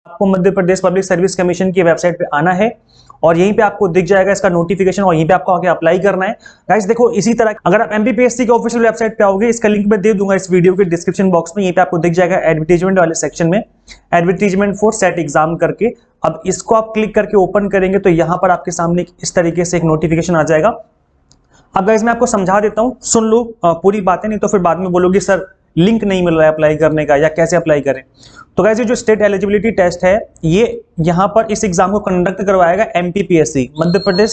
आपको Madhya Pradesh public service commission की website पे आना है और यहीं पे आपको दिख जाएगा इसका नोटिफिकेशन और यहीं पे आपको आके अप्लाई करना है। गाइस देखो, इसी तरह अगर आप एमपीपीएससी के ऑफिशियल वेबसाइट पे आओगे, इसका लिंक मैं दे दूंगा इस वीडियो के डिस्क्रिप्शन बॉक्स में, यहीं पे आपको दिख जाएगा एडवर्टीजमेंट वाले सेक्शन में, एडवर्टीजमेंट फॉर सेट एग्जाम करके। अब इसको आप क्लिक करके ओपन करेंगे तो यहाँ पर आपके सामने इस तरीके से एक नोटिफिकेशन आ जाएगा। अब गाइस मैं आपको समझा देता हूँ, सुन लो पूरी बातें, नहीं तो फिर बाद में बोलोगे सर लिंक नहीं मिल रहा है अप्लाई करने का या कैसे अप्लाई करें। तो गाइस ये जो स्टेट एलिजिबिलिटी टेस्ट है, ये यहाँ पर इस एग्जाम को कंडक्ट करवाएगा MPPSC, Madhya Pradesh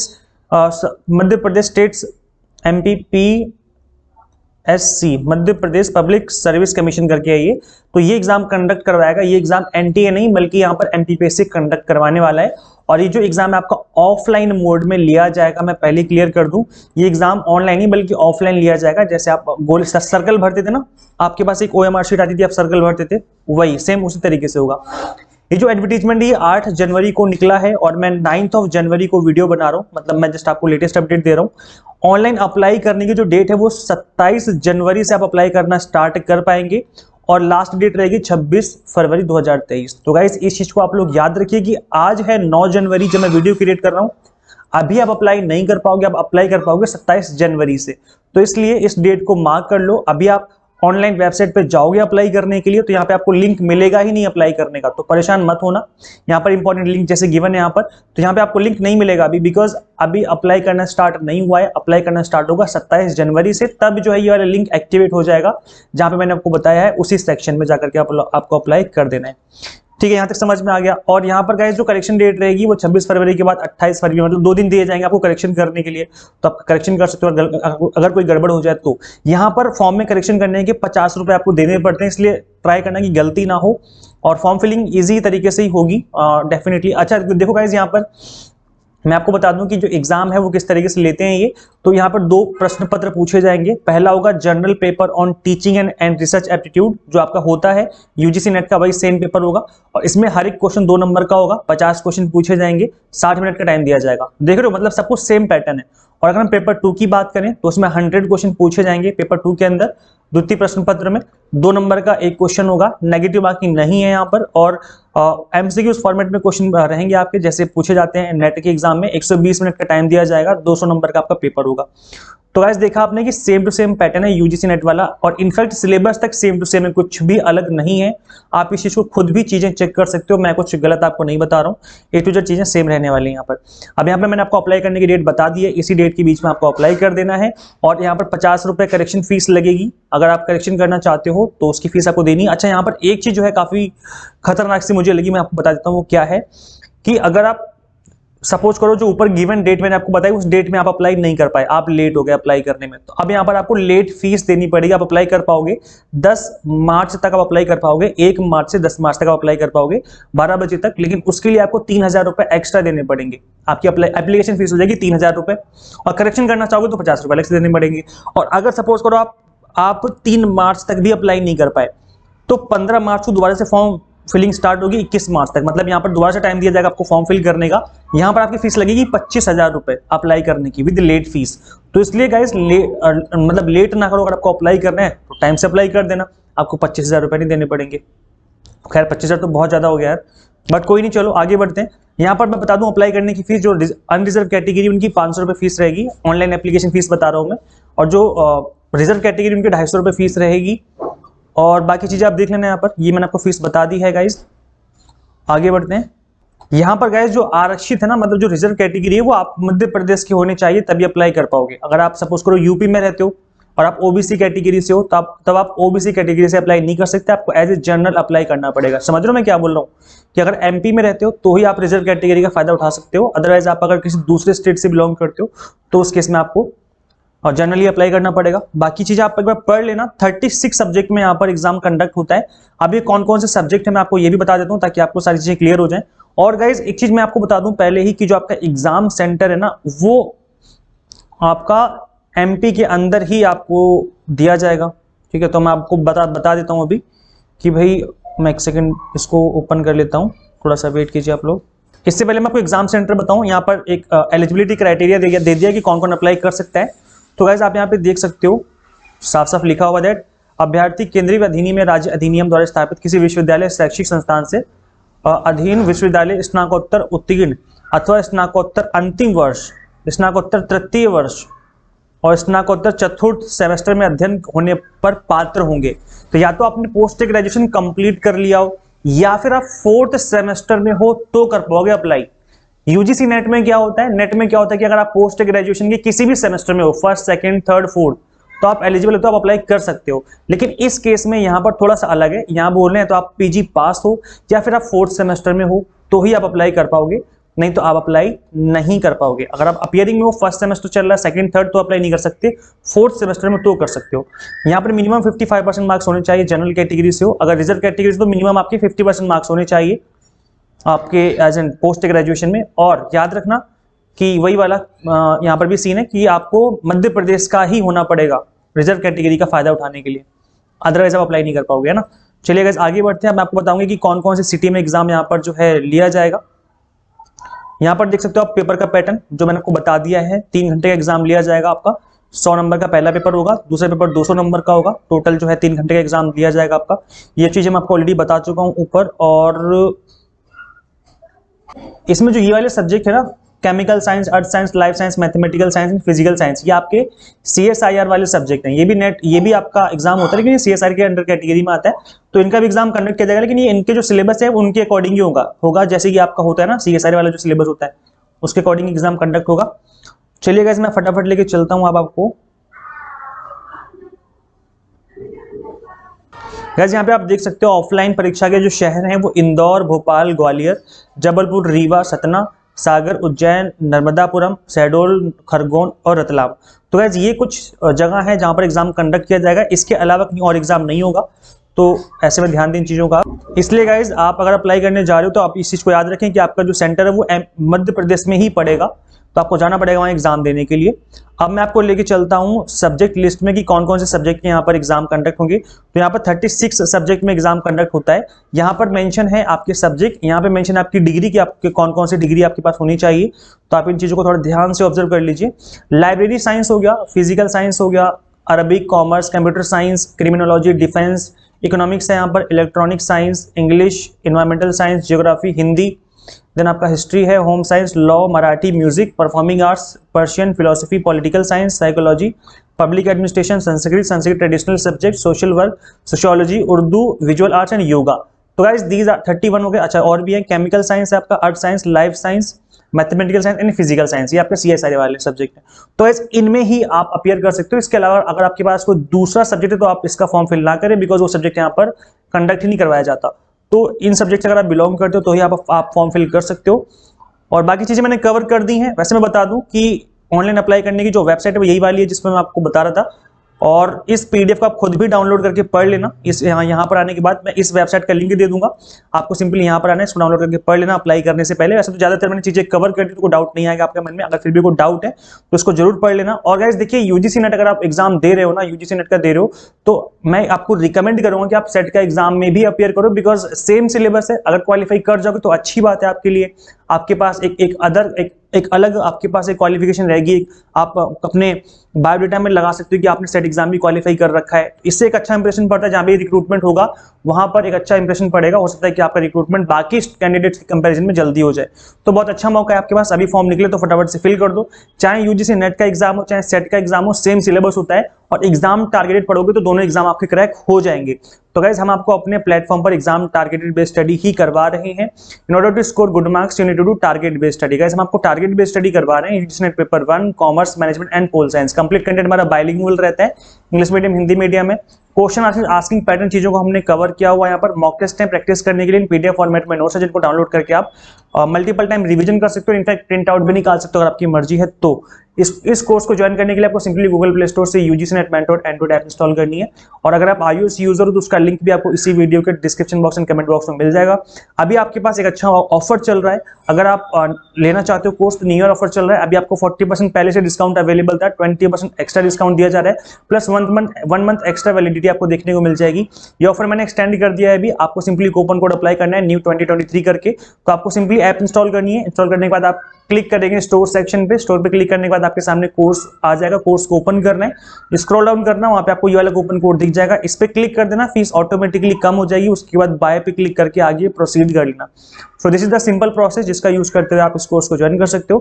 states MPPSC, Madhya Pradesh public service commission करके है ये। तो ये एग्जाम कंडक्ट करवाएगा। ये एग्जाम एनटीए नहीं बल्कि यहाँ पर एमपीपीएससी कंडक्ट करवाने वाला है। और ये जो एग्जाम है आपका ऑफलाइन मोड में लिया जाएगा। मैं पहले क्लियर कर दूं, ये एग्जाम ऑनलाइन नहीं बल्कि ऑफलाइन लिया जाएगा। जैसे आप गोल सर्कल भरते थे ना, आपके पास एक ओएमआर शीट आती थी, आप सर्कल भरते थे, वही सेम उसी तरीके से होगा। ये जो एडवर्टीजमेंट ये 8 जनवरी को निकला है और मैं 9 जनवरी को वीडियो बना रहा हूँ, मतलब मैं जस्ट आपको लेटेस्ट अपडेट दे रहा हूँ। ऑनलाइन अप्लाई करने की जो डेट है वो 27 जनवरी से आप अप्लाई करना स्टार्ट कर पाएंगे और लास्ट डेट रहेगी 26 फरवरी 2023। तो गाइस इस चीज को आप लोग याद रखिए कि आज है 9 जनवरी जब मैं वीडियो क्रिएट कर रहा हूँ, अभी आप अप्लाई नहीं कर पाओगे, आप अप्लाई कर पाओगे 27 जनवरी से। तो इसलिए इस डेट को मार्क कर लो। अभी आप ऑनलाइन वेबसाइट पे जाओगे अप्लाई करने के लिए तो यहाँ पे आपको लिंक मिलेगा ही नहीं अप्लाई करने का, तो परेशान मत होना। यहाँ पर इंपॉर्टेंट लिंक जैसे गिवन है यहाँ पर, तो यहाँ पे आपको लिंक नहीं मिलेगा अभी, बिकॉज अभी अप्लाई करना स्टार्ट नहीं हुआ है। अप्लाई करना स्टार्ट होगा 27 जनवरी से, तब जो है ये वाला लिंक एक्टिवेट हो जाएगा जहाँ पे मैंने आपको बताया है, उसी सेक्शन में जाकर के आपको अप्लाई कर देना है। ठीक है, यहाँ तक समझ में आ गया। और यहाँ पर गाइस जो करेक्शन डेट रहेगी वो 26 फरवरी के बाद 28 फरवरी, मतलब 2 दिन दिए जाएंगे आपको करेक्शन करने के लिए, तो आप करेक्शन कर सकते हो अगर कोई गड़बड़ हो जाए तो। यहाँ पर फॉर्म में करेक्शन करने के 50 रुपए आपको देने पड़ते हैं, इसलिए ट्राई करना कि गलती ना हो और फॉर्म फिलिंग ईजी तरीके से ही होगी डेफिनेटली। अच्छा देखो गाइस, यहाँ पर मैं आपको बता दूं कि जो एग्जाम है वो किस तरीके से लेते हैं ये। तो यहाँ पर 2 प्रश्न पत्र पूछे जाएंगे। पहला होगा general paper on teaching and research aptitude, जो आपका होता है यूजीसी नेट का, वही सेम पेपर होगा और इसमें हर एक क्वेश्चन 2 नंबर का होगा। 50 क्वेश्चन पूछे जाएंगे, 60 मिनट का टाइम दिया जाएगा। देख रहे हो, मतलब सब कुछ सेम पैटर्न है। और अगर हम पेपर 2 की बात करें तो उसमें 100 क्वेश्चन पूछे जाएंगे पेपर 2 के अंदर। द्वितीय प्रश्न पत्र में 2 नंबर का एक क्वेश्चन होगा, नेगेटिव मार्किंग नहीं है यहाँ पर। और एमसीक्यू फॉर्मेट में क्वेश्चन रहेंगे आपके, जैसे पूछे जाते हैं नेट के एग्जाम में। 120 मिनट का टाइम दिया जाएगा, 200 नंबर का आपका पेपर होगा। तो गाइस देखा आपने कि सेम टू सेम पैटर्न है यूजीसी नेट वाला, और इनफैक्ट सिलेबस तक सेम टू सेम है, कुछ भी अलग नहीं है। आप इस चीज को खुद भी चीजें चेक कर सकते हो, मैं कुछ गलत आपको नहीं बता रहा हूँ। ए टू जेड चीजें सेम रहने वाली हैं यहाँ पर। अब यहाँ पर मैंने आपको अप्लाई करने की डेट बता दी है, इसी डेट के बीच में आपको अप्लाई कर देना है। और यहाँ पर 50 रुपए करेक्शन फीस लगेगी, अगर आप करेक्शन करना चाहते हो तो उसकी फीस आपको देनी है। अच्छा, यहाँ पर एक चीज जो है काफी खतरनाक सी मुझे लगी, मैं आपको बता देता हूँ वो क्या है। कि अगर आप सपोज करो जो ऊपर गिवन डेट मैंने आपको बताई, उस डेट में आप अप्लाई नहीं कर पाए, आप लेट हो गए अप्लाई करने में, तो अब यहाँ पर आपको लेट फीस देनी पड़ेगी। आप अप्लाई कर पाओगे 10 मार्च तक, आप अप्लाई कर पाओगे 1 मार्च से 10 मार्च तक आप अप्लाई कर पाओगे 12 बजे तक, लेकिन उसके लिए आपको 3000 रुपए एक्स्ट्रा देने पड़ेंगे। आपकी एप्लीकेशन फीस हो जाएगी 3000 रुपए, और करेक्शन करना चाहोगे तो 50 रुपए अलग से देने पड़ेंगे। और अगर सपोज करो आप 3 मार्च तक भी अप्लाई नहीं कर पाए, तो 15 मार्च को दोबारा से फॉर्म फिलिंग स्टार्ट होगी 21 मार्च तक, मतलब यहाँ पर दोबारा से टाइम दिया जाएगा आपको फॉर्म फिल करने का। यहाँ पर आपकी फीस लगेगी 25,000 रुपए अप्लाई करने की विद लेट फीस। तो इसलिए गाइस मतलब लेट ना करो, अगर आपको अप्लाई करना है तो टाइम से अप्लाई कर देना, आपको 25,000 रुपए नहीं देने पड़ेंगे। खैर 25,000 तो बहुत ज्यादा हो गया यार, बट कोई नहीं, चलो आगे बढ़ते हैं। यहाँ पर मैं बता दूं अप्लाई करने की फीस, जो अनरिजर्व कैटेगरी उनकी 500 रुपए फीस रहेगी, ऑनलाइन एप्लीकेशन फीस बता रहा हूँ मैं, और जो रिजर्व कैटेगरी उनकी 250 रुपए फीस रहेगी। और बाकी चीजें आप देख लेना, यहाँ पर ये मैंने आपको फीस बता दी है गाइस। आगे बढ़ते हैं। यहाँ पर गाइस जो आरक्षित है ना, मतलब जो रिजर्व कैटेगरी है, वो आप मध्य प्रदेश के होने चाहिए तभी अप्लाई कर पाओगे। अगर आप सपोज करो यूपी में रहते हो और आप ओबीसी कैटेगरी से हो, तब आप ओबीसी कैटेगरी से अप्लाई नहीं कर सकते, आपको एज ए जनरल अप्लाई करना पड़ेगा। समझ रहे हो मैं क्या बोल रहा हूँ, कि अगर एमपी में रहते हो तो ही आप रिजर्व कैटेगरी का फायदा उठा सकते हो, अदरवाइज आप अगर किसी दूसरे स्टेट से बिलोंग करते हो तो उस केस में आपको और जनरली अप्लाई करना पड़ेगा। बाकी चीजें आप एक बार पढ़ लेना। 36 सब्जेक्ट में यहाँ पर एग्जाम कंडक्ट होता है। अब ये कौन कौन से सब्जेक्ट है मैं आपको ये भी बता देता हूँ, ताकि आपको सारी चीजें क्लियर हो जाएं। और गाइज एक चीज मैं आपको बता दूं पहले ही, कि जो आपका एग्जाम सेंटर है ना, वो आपका एमपी के अंदर ही आपको दिया जाएगा। ठीक है, तो मैं आपको बता देता हूँ अभी कि भाई, मैं एक सेकेंड इसको ओपन कर लेता हूँ, थोड़ा सा वेट कीजिए आप लोग। इससे पहले मैं आपको एग्जाम सेंटर बताऊँ, यहाँ पर एक एलिजिबिलिटी क्राइटेरिया दे दिया कि कौन कौन अप्लाई कर सकता है। तो गाइस आप यहाँ पे देख सकते हो, साफ साफ लिखा हुआ दैट अभ्यर्थी केंद्रीय अधिनियम में राज्य अधिनियम द्वारा स्थापित किसी विश्वविद्यालय शैक्षिक संस्थान से अधीन विश्वविद्यालय स्नातकोत्तर उत्तीर्ण अथवा स्नातकोत्तर अंतिम वर्ष, स्नातकोत्तर तृतीय वर्ष और स्नातकोत्तर चतुर्थ सेमेस्टर में अध्ययन होने पर पात्र होंगे। तो या तो आपने पोस्ट ग्रेजुएशन कंप्लीट कर लिया हो या फिर आप फोर्थ सेमेस्टर में हो तो कर पाओगे अप्लाई। यूजीसी नेट में क्या होता है, नेट में क्या होता है कि अगर आप पोस्ट ग्रेजुएशन के किसी भी सेमेस्टर में हो, फर्स्ट सेकंड थर्ड फोर्थ, तो आप एलिजिबल हो तो आप अप्लाई कर सकते हो। लेकिन इस केस में यहाँ पर थोड़ा सा अलग है, यहाँ बोल रहे हैं तो आप पीजी पास हो या फिर आप फोर्थ सेमेस्टर में हो तो ही आप अप्लाई कर पाओगे, नहीं तो आप अप्लाई नहीं कर पाओगे। अगर आप अपियरिंग में हो, फर्स्ट सेमेस्टर चल रहा है, सेकंड थर्ड, तो अप्लाई नहीं कर सकते, फोर्थ सेमेस्टर में तो कर सकते हो। यहाँ पर मिनिमम 55% मार्क्स होने चाहिए जनरल कैटेगरी से हो, अगर रिजर्व कैटेगरी से तो मिनिमम आपके 50% मार्क्स होने चाहिए आपके एज एन पोस्ट ग्रेजुएशन में। और याद रखना कि वही वाला यहाँ पर भी सीन है कि आपको मध्य प्रदेश का ही होना पड़ेगा रिजर्व कैटेगरी का फायदा उठाने के लिए, अदरवाइज आप अप्लाई नहीं कर पाओगे, है ना। चलिए गाइस आगे बढ़ते हैं। मैं आपको बताऊंगी कि कौन कौन सी सिटी में एग्जाम यहाँ पर जो है लिया जाएगा। यहाँ पर देख सकते हो आप पेपर का पैटर्न जो मैंने आपको बता दिया है। 3 घंटे का एग्जाम लिया जाएगा आपका। 100 नंबर का पहला पेपर होगा, दूसरा पेपर 200 नंबर का होगा, टोटल जो है 3 घंटे का एग्जाम दिया जाएगा आपका। ये चीजें मैं आपको ऑलरेडी बता चुका हूँ ऊपर। और इसमें जो ये वाले सब्जेक्ट है ना, chemical science, earth science, life science, mathematical science and physical science, ये आपके CSIR वाले सब्जेक्ट हैं। ये भी आपका एग्जाम होता है, लेकिन ये CSIR के अंडर कैटेगरी में आता है, तो इनका भी एग्जाम कंडक्ट किया जाएगा। लेकिन ये इनके जो सिलेबस है उनके अकॉर्डिंग ही होगा जैसे कि आपका होता है ना CSIR वाला जो सिलेबस होता है उसके अकॉर्डिंग एग्जाम कंडक्ट होगा। चलिए गाइस मैं फटाफट लेके चलता हूँ अब आपको। गाइस यहाँ पे आप देख सकते हो ऑफलाइन परीक्षा के जो शहर हैं वो इंदौर, भोपाल, ग्वालियर, जबलपुर, रीवा, सतना, सागर, उज्जैन, नर्मदापुरम, शहडोल, खरगोन और रतलाम। तो गाइस ये कुछ जगह है जहां पर एग्जाम कंडक्ट किया जाएगा। इसके अलावा कहीं और एग्जाम नहीं होगा, तो ऐसे में ध्यान दें इन चीजों का। इसलिए गाइस आप अगर अप्लाई करने जा रहे हो तो आप इस चीज को याद रखें कि आपका जो सेंटर है वो मध्य प्रदेश में ही पड़ेगा, तो आपको जाना पड़ेगा वहाँ एग्जाम देने के लिए। अब मैं आपको लेके चलता हूँ सब्जेक्ट लिस्ट में कि कौन कौन से सब्जेक्ट के यहाँ पर एग्जाम कंडक्ट होंगे। तो यहाँ पर 36 सब्जेक्ट में एग्जाम कंडक्ट होता है। यहाँ पर मेंशन है आपके सब्जेक्ट, यहाँ पे मेंशन है आपकी डिग्री की, आपके कौन कौन सी डिग्री आपके पास होनी चाहिए। तो आप इन चीजों को थोड़ा ध्यान से ऑब्जर्व कर लीजिए। लाइब्रेरी साइंस हो गया, फिजिकल साइंस हो गया, Arabic, commerce, computer science, criminology, defence, economics है यहाँ पर, electronic science, English, environmental science, geography, Hindi, then आपका हिस्ट्री है, home science, law, Marathi, music, performing arts, Persian, philosophy, political science, psychology, public administration, Sanskrit traditional subject, social work, sociology, Urdu, visual arts and yoga. तो guys these are 31 हो गए। अच्छा और भी है, chemical science है आपका, earth science, life science, mathematical science and physical science, ये आपके CSIR वाले सब्जेक्ट है। तो गाइस इनमें ही आप अपीयर कर सकते हो। इसके अलावा अगर आपके पास कोई दूसरा सब्जेक्ट है तो आप इसका फॉर्म फिल ना करें, बिकॉज वो सब्जेक्ट यहाँ पर कंडक्ट ही नहीं करवाया जाता। तो इन सब्जेक्ट से अगर आप बिलोंग करते हो तो ही आप फॉर्म फिल कर सकते हो। और बाकी चीजें मैंने कवर कर दी हैं। वैसे मैं बता दूं कि ऑनलाइन अप्लाई करने की जो वेबसाइट है वो यही वाली है जिसमें मैं आपको बता रहा था। और इस PDF को आप खुद भी डाउनलोड करके पढ़ लेना। इस यहाँ पर आने के बाद मैं इस वेबसाइट का लिंक दे दूंगा, आपको सिंपली यहाँ पर आना है, इसको डाउनलोड करके पढ़ लेना अप्लाई करने से पहले। वैसे तो ज्यादातर मैंने चीजें कवर कर दी, तो कोई डाउट नहीं आएगा आपके मन में। अगर फिर भी कोई डाउट है तो इसको जरूर पढ़ लेना। और गाइस देखिए UGC नेट अगर आप एग्जाम दे रहे हो ना, UGC नेट का दे रहे हो, तो मैं आपको रिकमेंड करूंगा कि आप सेट का एग्जाम में भी अपीयर करो, बिकॉज सेम सिलेबस है। अगर क्वालिफाई कर जाओगे तो अच्छी बात है आपके लिए। आपके पास एक अलग आपके पास एक क्वालिफिकेशन रहेगी। आप अपने बायोडेटा में लगा सकते हो कि आपने सेट एग्जाम भी क्वालिफाई कर रखा है। इससे एक अच्छा इंप्रेशन पड़ता है। जहां भी रिक्रूटमेंट होगा वहां पर एक अच्छा इंप्रेशन पड़ेगा। हो सकता है कि आपका रिक्रूटमेंट बाकी कैंडिडेट्स के कंपैरिजन में जल्दी हो जाए। तो बहुत अच्छा मौका है आपके पास। अभी फॉर्म निकले तो फटाफट से फिल कर दो। चाहे UGC नेट का एग्जाम हो चाहे सेट का एग्जाम हो, सेम सिलेबस होता है और एग्जाम टारगेटेड पढ़ोगे तो दोनों एग्जाम आपके क्रैक हो जाएंगे। तो गाइस हम आपको अपने प्लेटफॉर्म पर एग्जाम टारगेटेड बेस्ड स्टडी ही करवा रहे हैं। In order to score good marks you need to do target based study. Guys हम आपको टारगेट बेस्ड स्टडी करवा रहे हैं। UGC NET paper 1 commerce, management and pol science. Complete content हमारा बाइलिंगुअल रहता है, इंग्लिश मीडियम, हिंदी मीडियम है। Question asking pattern चीजों को हमने कवर किया हुआ। यहाँ पर मॉक टेस्ट है प्रैक्टिस करने के लिए, PDF फॉर्मेट में नोट्स है जिनको डाउनलोड करके आप मल्टीपल टाइम रिवीजन कर सकते हो। इनफैक्ट प्रिंट आउट भी निकाल सकते हो अगर आपकी मर्जी है तो। इस कोर्स को ज्वाइन करने के लिए आपको सिंपली गूगल प्ले स्टोर से UGC net mentor Android app install करनी है। और अगर आप iOS यूजर हो तो उसका लिंक भी आपको इसी वीडियो के description box and comment box में मिल जाएगा। अभी आपके पास एक अच्छा ऑफर चल रहा है। अगर आप लेना चाहते हो कोर्स तो न्यू ईयर ऑफर चल रहा है। अभी आपको 40% पहले से डिस्काउंट अवेलेबल था, 20% एक्स्ट्रा डिस्काउंट दिया जा रहा है, प्लस 1 मंथ एक्स्ट्रा वैलिडिटी आपको देखने को मिल जाएगी। ये ऑफर मैंने एक्सटेंड कर दिया है। अभी आपको सिंपली कूपन कोड अप्लाई करना है न्यू 2023 करके। तो आपको सिंपली ऐप इंस्टॉल करनी है। इंस्टॉल करने के बाद आप क्लिक करेंगे स्टोर सेक्शन पे, स्टोर पे क्लिक करने के बाद आपके सामने कोर्स आ जाएगा, कोर्स को ओपन करना है, स्क्रॉल डाउन करना है, वहां पे आपको ये वाला कूपन कोड दिख जाएगा, इस पे क्लिक कर देना, फीस ऑटोमेटिकली कम हो जाएगी, उसके बाद बाय पे क्लिक करके आगे प्रोसीड कर लेना। So this is the simple process जिसका यूज करते हुए आप इस कोर्स को ज्वाइन कर सकते हो।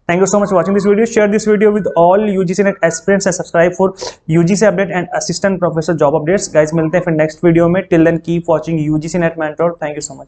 Thank you so much watching this video, share this video with all UGC NET aspirants and subscribe for UGC update and assistant professor job updates. Guys मिलते हैं फिर नेक्स्ट वीडियो में, till then keep watching UGC NET mentor. Thank you so much.